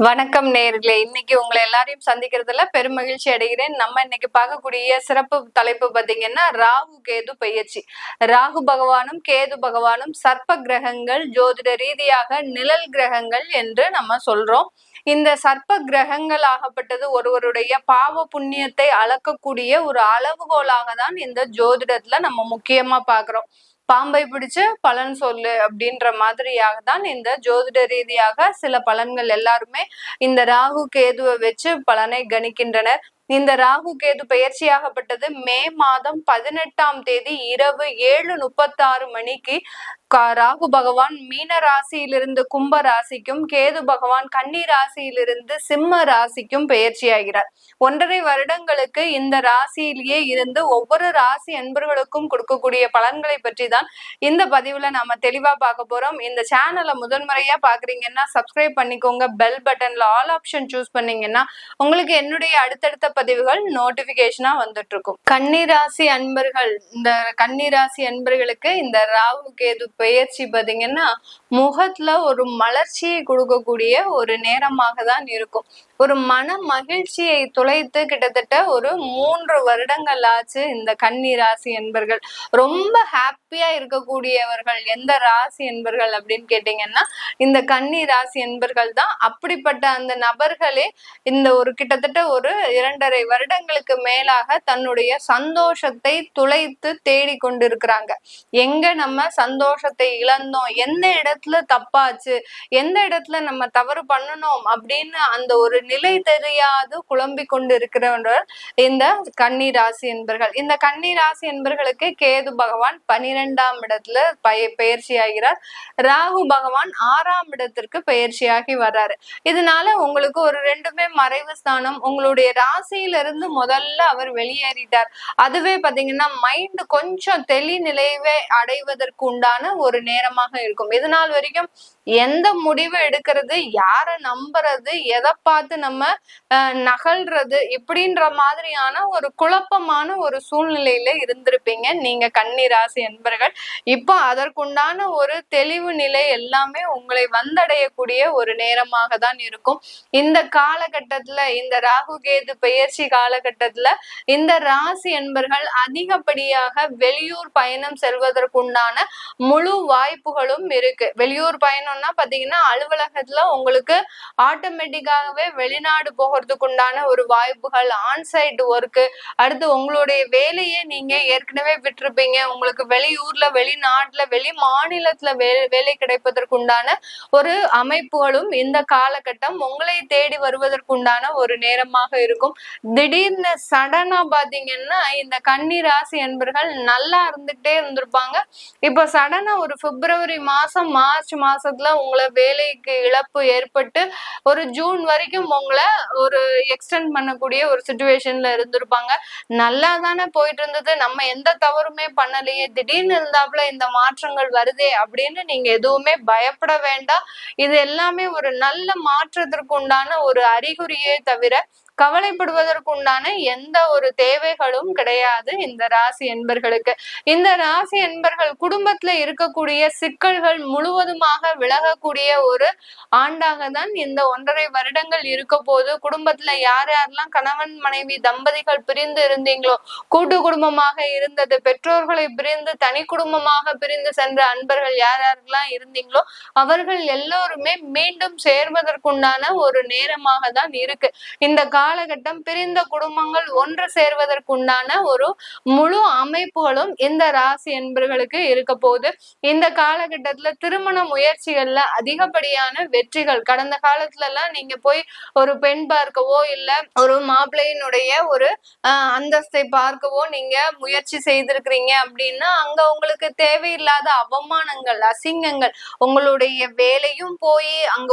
வணக்கம் நேயர்களே. இன்னைக்கு உங்களை எல்லாரையும் சந்திக்கிறதுல பெருமகிழ்ச்சி அடைகிறேன். நம்ம இன்னைக்கு பார்க்கக்கூடிய சிறப்பு தலைப்பு பாத்தீங்கன்னா ராகு கேது பெயர்ச்சி. ராகு பகவானும் கேது பகவானும் சர்ப்ப கிரகங்கள், ஜோதிட ரீதியாக நிழல் கிரகங்கள் என்று நம்ம சொல்றோம். இந்த சர்ப்ப கிரகங்கள் ஆகப்பட்டது ஒருவருடைய பாவ புண்ணியத்தை அளக்கக்கூடிய ஒரு அளவுகோலாக தான் இந்த ஜோதிடத்துல நம்ம முக்கியமா பாக்குறோம். பாம்பை பிடிச்சு பலன் சொல்லு அப்படின்ற மாதிரியாக தான் இந்த ஜோதிட ரீதியாக சில பலன்கள் எல்லாருமே இந்த ராகு கேதுவை வச்சு பலனை கணிக்கின்றனர். இந்த ராகு கேது பெயர்ச்சியாகப்பட்டது மே மாதம் 18ஆம் தேதி இரவு 7:36 மணிக்கு ராகு பகவான் மீன ராசியிலிருந்து கும்ப ராசிக்கும், கேது பகவான் கன்னி ராசியிலிருந்து சிம்ம ராசிக்கும் பெயர்ச்சியாகிறார். 1.5 வருடங்களுக்கு இந்த ராசியிலேயே இருந்து ஒவ்வொரு ராசி அன்பர்களுக்கும் கொடுக்கக்கூடிய பலன்களை பற்றி தான் இந்த பதிவுல நாம தெளிவா பார்க்க போறோம். இந்த சேனலை முதன்முறையா பாக்குறீங்கன்னா சப்ஸ்கிரைப் பண்ணிக்கோங்க. பெல் பட்டன்ல ஆல் ஆப்ஷன் சூஸ் பண்ணீங்கன்னா உங்களுக்கு என்னுடைய அடுத்தடுத்த பதிவுகள் நோட்டிபிகேஷனா வந்துட்டு இருக்கும். கன்னிராசி அன்பர்கள், இந்த கன்னிராசி அன்பர்களுக்கு இந்த ராகு கேது பெயர்ச்சி பாத்தீங்கன்னா முகத்துல ஒரு மலர்ச்சியை கொடுக்கக்கூடிய ஒரு நேரமாக தான் இருக்கும். ஒரு மன மகிழ்ச்சியை துளைத்து கிட்டத்தட்ட ஒரு 3 வருடங்கள் ஆச்சு இந்த கன்னி ராசி என்பர்கள். ரொம்ப ஹாப்பியா இருக்கக்கூடியவர்கள் எந்த ராசி என்பர்கள் அப்படின்னு கேட்டீங்கன்னா இந்த கன்னி ராசி என்பர்கள் தான். அப்படிப்பட்ட அந்த நபர்களே இந்த ஒரு கிட்டத்தட்ட ஒரு 2.5 வருடங்களுக்கு மேலாக தன்னுடைய சந்தோஷத்தை துளைத்து தேடி கொண்டிருக்கிறாங்க. எங்க நம்ம சந்தோஷத்தை இழந்தோம், எந்த இடத்துல தப்பாச்சு, எந்த இடத்துல நம்ம தவறு பண்ணணும் அப்படின்னு அந்த ஒரு நிலை தெரியாது குழம்பி கொண்டு இருக்கிறவர்கள் இந்த கன்னி ராசி என்பர்கள். இந்த கன்னி ராசி என்பர்களுக்கு கேது பகவான் 12ஆம் இடத்துல பெயர்ச்சி ஆகிறார். ராகு பகவான் 6ஆம் இடத்திற்கு பெயர்ச்சியாகி வர்றாரு. இதனால உங்களுக்கு ஒரு 2மே மறைவு ஸ்தானம். உங்களுடைய ராசியிலிருந்து முதல்ல அவர் வெளியேறிட்டார். அதுவே பாத்தீங்கன்னா மைண்ட் கொஞ்சம் தெளிநிலைவை அடைவதற்கு உண்டான ஒரு நேரமாக இருக்கும். இதனால் வரைக்கும் எந்த முடிவு எடுக்கிறது, யாரை நம்புறது, எதை பார்த்து நம்ம நகல்றது இப்படின்ற மாதிரியான ஒரு குழப்பமான ஒரு சூழ்நிலையில இருந்திருப்பீங்க நீங்க கன்னி ராசி என்பர்கள். இப்போ அதற்குண்டான ஒரு தெளிவு நிலை எல்லாமே உங்களை வந்தடையக்கூடிய ஒரு நேரமாக தான் இருக்கும். இந்த காலகட்டத்துல, இந்த ராகு கேது பெயர்ச்சி காலகட்டத்துல இந்த ராசி என்பர்கள் அதிகப்படியாக வெளியூர் பயணம் செல்வதற்குண்டான முழு வாய்ப்புகளும் இருக்கு. வெளியூர் பயணம்னா பாத்தீங்கன்னா அலுவலகத்துல உங்களுக்கு ஆட்டோமேட்டிக்காகவே வெளிநாடு போகிறதுக்கு உண்டான ஒரு வாய்ப்புகள், ஆன்சைட் ஒர்க்கு, அடுத்து உங்களுடைய வேலையை நீங்க ஏற்கனவே விட்டுருப்பீங்க, உங்களுக்கு வெளியூர்ல, வெளிநாட்டுல, வெளி மாநிலத்துல வேலை கிடைப்பதற்கு உண்டான ஒரு அமைப்புகளும் இந்த காலகட்டம் உங்களை தேடி வருவதற்கு உண்டான ஒரு நேரமாக இருக்கும். திடீர்னு சடனா பாத்தீங்கன்னா இந்த கன்னி ராசி என்பர்கள் நல்லா இருந்துகிட்டே இருந்திருப்பாங்க. இப்போ சடனா ஒரு பிப்ரவரி மாசம், மார்ச் மாசத்துல உங்களை வேலைக்கு இழப்பு ஏற்பட்டு ஒரு ஜூன் வரைக்கும் உங்களை ஒரு எக்ஸ்டெண்ட் பண்ணக்கூடிய ஒரு சிச்சுவேஷன்ல இருந்திருப்பாங்க. நல்லா தானே போயிட்டு இருந்தது, நம்ம எந்த தவறுமே பண்ணலையே, திடீர்னு இருந்தாப்புல இந்த மாற்றங்கள் வருதே அப்படின்னு நீங்க எதுவுமே பயப்பட வேண்டாம். இது எல்லாமே ஒரு நல்ல மாற்றத்திற்கு உண்டான ஒரு அறிகுறியே தவிர கவலைப்படுவதற்கு உண்டான எந்த ஒரு தேவைகளும் கிடையாது இந்த ராசி என்பர்களுக்கு. இந்த ராசி என்பர்கள் குடும்பத்துல இருக்கக்கூடிய சிக்கல்கள் முழுவதுமாக விலகக்கூடிய ஒரு ஆண்டாக தான் இந்த 1.5 வருடங்கள் இருக்க போது. குடும்பத்துல யார் யாரெல்லாம் கணவன் மனைவி தம்பதிகள் பிரிந்து இருந்தீங்களோ, கூட்டு குடும்பமாக இருந்தது, பெற்றோர்களை பிரிந்து தனி குடும்பமாக பிரிந்து சென்ற அன்பர்கள் யார் யாரெல்லாம் இருந்தீங்களோ அவர்கள் எல்லோருமே மீண்டும் சேர்வதற்குண்டான ஒரு நேரமாக தான் இருக்கு. இந்த காலகட்டம் பிரிந்த குடும்பங்கள் ஒன்று சேர்வதற்குண்டான ஒரு முழு அமைப்புகளும் இந்த ராசி என்பர்களுக்கு இருக்க போகுது. இந்த காலகட்டத்துல திருமண முயற்சிகள்ல அதிகப்படியான வெற்றிகள். கடந்த காலத்துல எல்லாம் நீங்க போய் ஒரு பெண் பார்க்கவோ இல்ல ஒரு மாப்பிள்ளையினுடைய ஒரு அந்தஸ்தை பார்க்கவோ நீங்க முயற்சி செய்திருக்கிறீங்க அப்படின்னா அங்க உங்களுக்கு தேவையில்லாத அவமானங்கள், அசிங்கங்கள், உங்களுடைய வேலையும் போய் அங்க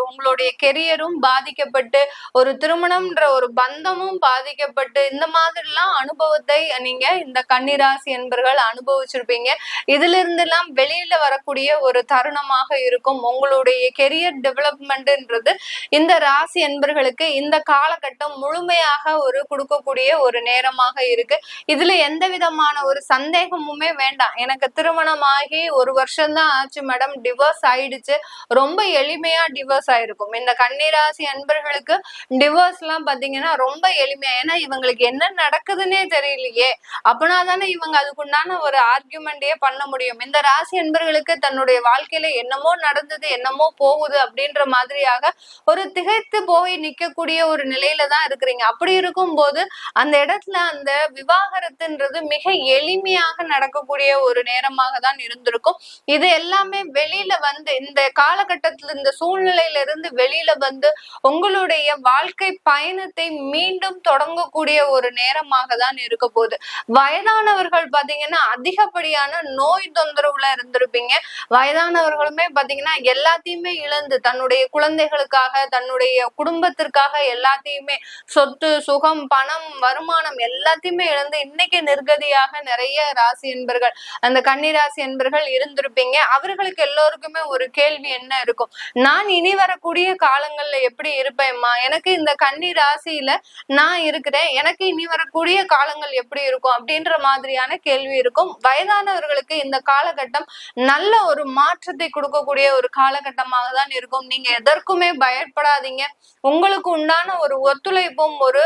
உங்களுடைய கெரியரும் பாதிக்கப்பட்டு ஒரு திருமணம் திருமணம்ன்ற ஒரு பந்தமும் பாதிக்கப்பட்டு இந்த மாதிரிலாம் அனுபவத்தை நீங்க இந்த கன்னிராசி என்பர்கள் அனுபவிச்சிருப்பீங்க. இதுல இருந்து எல்லாம் வெளியில வரக்கூடிய ஒரு தருணமாக இருக்கும். உங்களுடைய கெரியர் டெவலப்மெண்ட்ன்றது இந்த ராசி என்பர்களுக்கு இந்த காலகட்டம் முழுமையாக ஒரு கொடுக்கக்கூடிய ஒரு நேரமாக இருக்கு. இதுல எந்த விதமான ஒரு சந்தேகமுமே வேண்டாம். எனக்கு திருமணமாகி 1 வருஷம்தான் ஆச்சு மேடம், டிவோர்ஸ் ஆயிடுச்சு. ரொம்ப எளிமையா டிவோர்ஸ் ஆயிருக்கும். இந்த கன்னிராசி அன்பர்களுக்கு டிவோர்ஸ் எல்லாம் பாத்தீங்கன்னா ரொம்ப எளிமையா, ஏன்னா இவங்களுக்கு என்ன நடக்குதுன்னே தெரியலையே, அப்படின்னா தானே இவங்க அதுக்குண்டான ஒரு ஆர்கியூமெண்டே பண்ண முடியும். இந்த ராசி அன்பர்களுக்கு தன்னுடைய வாழ்க்கையில என்னமோ நடந்தது, என்னமோ போகுது அப்படின்ற மாதிரியாக ஒரு திகைத்து போய் நிக்கக்கூடிய ஒரு நிலையில தான் இருக்கிறீங்க. அப்படி இருக்கும் போது அந்த இடத்துல அந்த விவாகரத்துன்றது மிக எளிமையாக நடக்கக்கூடிய ஒரு நேரமாக தான் இருந்திருக்கும். இது எல்லாமே வெளியில வந்து இந்த காலகட்டத்துல இந்த சூழ்நிலையில இருந்து வெளியில வந்து உங்களுடைய வாழ்க்கை பயணத்தை மீண்டும் தொடங்கக்கூடிய ஒரு நேரமாக தான் இருக்க போகுது. வயதானவர்கள் பாத்தீங்கன்னா அதிகப்படியான நோய் தொந்தரவுல இருந்திருப்பீங்க. வயதானவர்களுமே பாத்தீங்கன்னா எல்லாத்தையுமே இழந்து தன்னுடைய குழந்தைகளுக்காக, தன்னுடைய குடும்பத்திற்காக எல்லாத்தையுமே, சொத்து சுகம் பணம் வருமானம் எல்லாத்தையுமே இழந்து இன்னைக்கு நிர்கதியாக நிறைய ராசி என்பர்கள், அந்த கன்னிராசி என்பர்கள் இருந்திருப்பீங்க. அவர்களுக்கு எல்லோருக்குமே ஒரு கேள்வி என்ன இருக்கும், நான் இனி வரக்கூடிய காலங்கள்ல எப்படி இருப்பேன்மா, எனக்கு இந்த கன்னி ராசியில நான் இருக்கிறேன், எனக்கு இனி வரக்கூடிய காலங்கள் எப்படி இருக்கும் அப்படின்ற மாதிரியான கேள்வி இருக்கும். வயதானவர்களுக்கு இந்த காலகட்டம் நல்ல ஒரு மாற்றத்தை கொடுக்கக்கூடிய ஒரு காலகட்டமாக தான் இருக்கும். நீங்க எதற்குமே பயப்படாதீங்க. உங்களுக்கு உண்டான ஒரு ஒத்துழைப்பும் ஒரு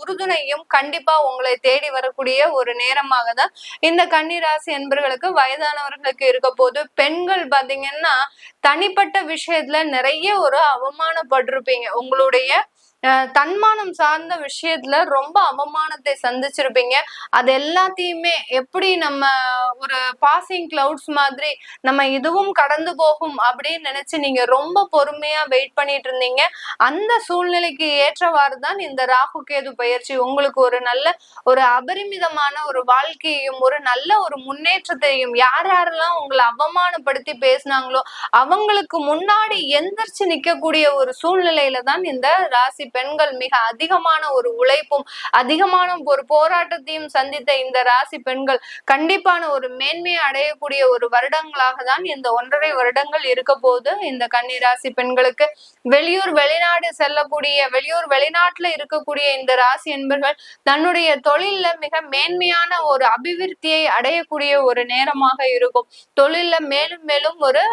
உறுதுணையும் கண்டிப்பா உங்களை தேடி வரக்கூடிய ஒரு நேரமாக தான் இந்த கன்னிராசி என்பர்களுக்கு வயதானவர்களுக்கு இருக்க போது. பெண்கள் பாத்தீங்கன்னா தனிப்பட்ட விஷயத்துல நிறைய ஒரு அவமானப்பட்டிருப்பீங்க. உங்களுடைய தன்மானம் சார்ந்த விஷயத்துல ரொம்ப அவமானத்தை சந்திச்சிருப்பீங்க. அது எல்லாத்தையுமே எப்படி நம்ம ஒரு பாசிங் கிளவுட்ஸ் மாதிரி நம்ம இதுவும் கடந்து போகும் அப்படின்னு நினைச்சு நீங்க ரொம்ப பொறுமையா வெயிட் பண்ணிட்டு இருந்தீங்க. அந்த சூழ்நிலைக்கு ஏற்றவாறு தான் இந்த ராகு கேது பயிற்சி உங்களுக்கு ஒரு நல்ல ஒரு அபரிமிதமான ஒரு வாழ்க்கையையும் ஒரு நல்ல ஒரு முன்னேற்றத்தையும், யார் யாரெல்லாம் உங்களை அவமானப்படுத்தி பேசினாங்களோ அவங்களுக்கு முன்னாடி எந்திரிச்சு நிக்கக்கூடிய ஒரு சூழ்நிலையில தான் இந்த ராசி பெண்கள் மிக அதிகமான ஒரு உழைப்பும் அதிகமான ஒரு போராட்டத்தையும் சந்தித்த இந்த ராசி பெண்கள் கண்டிப்பான ஒரு மேன்மையை அடையக்கூடிய ஒரு வருடங்களாக தான் இந்த 1.5 வருடங்கள் இருக்க போது. இந்த கன்னி ராசி பெண்களுக்கு வெளியூர் வெளிநாடு செல்லக்கூடிய, வெளியூர் வெளிநாட்டுல இருக்கக்கூடிய இந்த ராசி என்பர்கள் தன்னுடைய தொழில்ல மிக மேன்மையான ஒரு அபிவிருத்தியை அடையக்கூடிய ஒரு நேரமாக இருக்கும். தொழில்ல மேலும் மேலும் ஒரு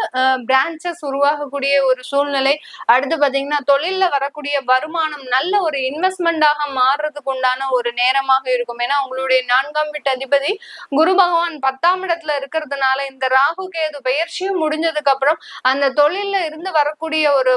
பிரான்சஸ் உருவாகக்கூடிய ஒரு சூழ்நிலை. அடுத்து பாத்தீங்கன்னா தொழில்ல வரக்கூடிய வருமானம் நல்ல ஒரு இன்வெஸ்ட்மெண்டாக மாறுறதுக்கு உண்டான ஒரு நேரமாக இருக்கும். ஏன்னா உங்களுடைய 4ஆம் வீட்டு அதிபதி குரு பகவான் 10ஆம் இடத்துல இருக்கிறதுனால இந்த ராகு கேது பயிற்சியும் முடிஞ்சதுக்கு அப்புறம் அந்த தொழில்ல இருந்து வரக்கூடிய ஒரு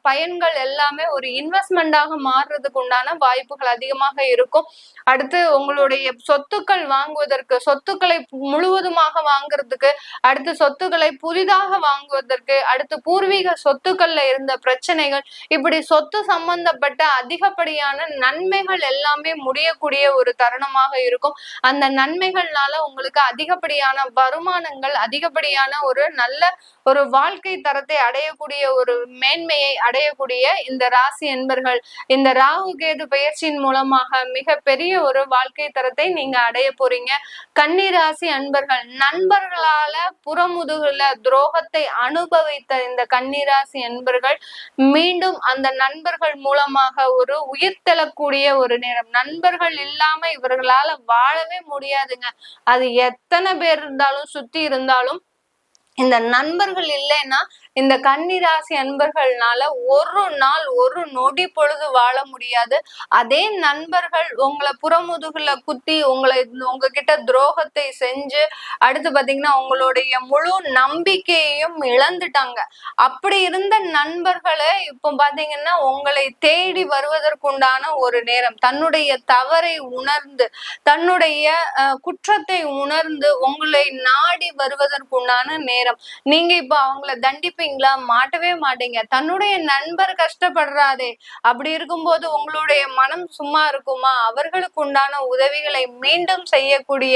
பயன்கள் எல்லாமே ஒரு இன்வெஸ்ட்மெண்டாக மாறுறதுக்கு உண்டான வாய்ப்புகள் அதிகமாக இருக்கும். அடுத்து உங்களுடைய சொத்துக்கள் வாங்குவதற்கு, சொத்துக்களை முழுவதுமாக வாங்குறதுக்கு, அடுத்து சொத்துக்களை புதிதாக வாங்குவதற்கு, அடுத்து பூர்வீக சொத்துக்கள்ல இருந்த பிரச்சனைகள், இப்படி சொத்து சம்பந்தப்பட்ட அதிகப்படியான நன்மைகள் எல்லாமே முடியக்கூடிய ஒரு தருணமாக இருக்கும். அந்த நன்மைகள்னால உங்களுக்கு அதிகப்படியான வருமானங்கள், அதிகப்படியான ஒரு நல்ல ஒரு வாழ்க்கை தரத்தை அடையக்கூடிய ஒரு மேன்மையை அடையக்கூடிய இந்த ராசி என்பர்கள் இந்த ராகு கேது பயிற்சியின் மூலமாக மிக பெரிய ஒரு வாழ்க்கை தரத்தை நீங்க அடைய போறீங்க. கன்னி ராசி அன்பர்கள் நண்பர்களால புறமுதுகுல துரோகத்தை அனுபவித்த இந்த கன்னிராசி அன்பர்கள் மீண்டும் அந்த நண்பர்கள் மூலமாக ஒரு உயிர் தெழக்கூடிய ஒரு நேரம். நண்பர்கள் இல்லாம இவர்களால வாழவே முடியாதுங்க. அது எத்தனை பேர் இருந்தாலும் சுத்தி இருந்தாலும் இந்த நண்பர்கள் இல்லைன்னா இந்த கன்னிராசி அன்பர்கள்னால ஒரு நாள் ஒரு நொடி பொழுது வாழ முடியாது. அதே நண்பர்கள் உங்களை புறமுதுகுல குத்தி உங்ககிட்ட துரோகத்தை செஞ்சு அடுத்து பாத்தீங்கன்னா உங்களுடைய முழு நம்பிக்கையையும் இழந்துட்டாங்க. அப்படி இருந்த நண்பர்களை இப்போ பாத்தீங்கன்னா உங்களை தேடி வருவதற்குண்டான ஒரு நேரம். தன்னுடைய தவறை உணர்ந்து, தன்னுடைய குற்றத்தை உணர்ந்து உங்களை நாடி வருவதற்குண்டான நேரம். நீங்க இப்ப அவங்களை தண்டிப்பீங்க மாட்டுவீங்களா? மாட்டவே மாட்டீங்க. தன்னுடைய நண்பர் கஷ்டப்படுறாரே, அப்படி இருக்கும்போது உங்களுடைய மனம் சும்மா இருக்குமா? அவர்களுக்கு உண்டான உதவிகளை மீண்டும் செய்யக்கூடிய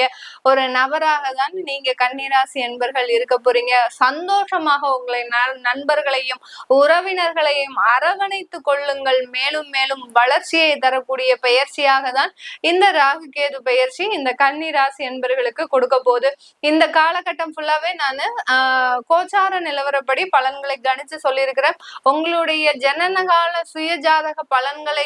ஒரு நபராக தான் நீங்க கன்னிராசி என்பர்கள் இருக்க போறீங்க. சந்தோஷமாக உங்களை நண்பர்களையும் உறவினர்களையும் அரவணைத்துக் கொள்ளுங்கள். மேலும் மேலும் வளர்ச்சியை தரக்கூடிய பெயர்ச்சியாக தான் இந்த ராகு கேது பெயர்ச்சி இந்த கன்னிராசி என்பர்களுக்கு கொடுக்க போகுது. இந்த காலகட்டம் ஃபுல்லாவே நானு கோச்சார நிலவரப்படி பலன்களை கணிச்சு சொல்லியிருக்கிறேன். உங்களுடைய ஜனனகால சுயஜாதக பலன்களை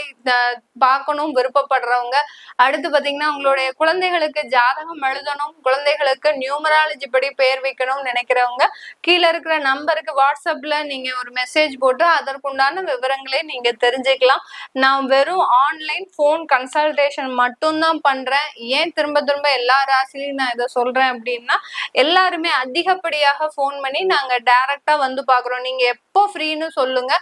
பார்க்கணும் விருப்பப்படுறவங்க, அடுத்து பாத்தீங்கன்னா உங்களுடைய குழந்தைகளுக்கு ஜாதகம் எழுதணும், குழந்தைகளுக்கு நியூமராலஜி படி பெயர் வைக்கணும்னு நினைக்கிறவங்க கீழே இருக்கிற நம்பருக்கு வாட்ஸ்அப்ல நீங்க ஒரு மெசேஜ் போட்டு அதற்குண்டான விவரங்களை நீங்க தெரிஞ்சுக்கலாம். நான் வெறும் ஆன்லைன் போன் கன்சல்டேஷன் மட்டும்தான் பண்றேன். ஏன் திரும்ப திரும்ப எல்லா ராசிலையும் நான் இதை சொல்றேன் அப்படின்னா, எல்லாருமே அதிகப்படியாக போன் பண்ணி நாங்க டைரக்டா வந்து பாக்குறோம், நீங்க எப்போ ஃப்ரீன்னு சொல்லுங்க,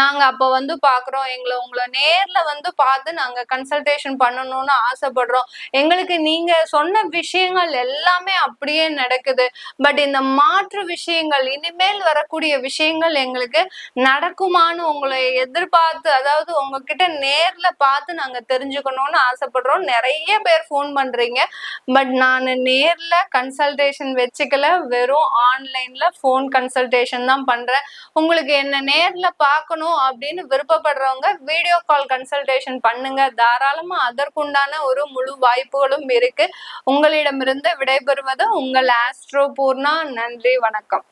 நாங்க அப்ப வந்து பாக்குறோம், உங்களை நேர்ல வந்து பார்த்து நாங்க கன்சல்டேஷன் பண்ணணும்னு ஆசைப்படுறோம், எங்களுக்கு நீங்க சொன்ன விஷயங்கள் எல்லாமே அப்படியே நடக்குது, பட் இந்த மாற்று விஷயங்கள் இனிமேல் வரக்கூடிய விஷயங்கள் எங்களுக்கு நடக்குமான்னு உங்களை எதிர்பார்த்து, அதாவது உங்ககிட்ட நேர்ல பார்த்து நாங்க தெரிஞ்சுக்கணும்னு ஆசைப்படுறோம். நிறைய பேர் போன் பண்றீங்க, பட் நான் நேர்ல கன்சல்டேஷன் வச்சுக்கல, வெறும் ஆன்லைன்ல போன் கன்சல்டேஷன் தான் பண்றேன். உங்களுக்கு என்ன நேர்ல பார்க்கணும் அப்படின்னு விருப்பப்படுறவங்க வீடியோ கால் கன்சல்டேஷன் பண்ணுங்க, தாராளமா அதற்குண்டான ஒரு முழு வாய்ப்புகளும் இருக்கு. உங்களிடமிருந்து விடைபெறுவது உங்கள் ஆஸ்ட்ரோ பூர்ணா. நன்றி, வணக்கம்.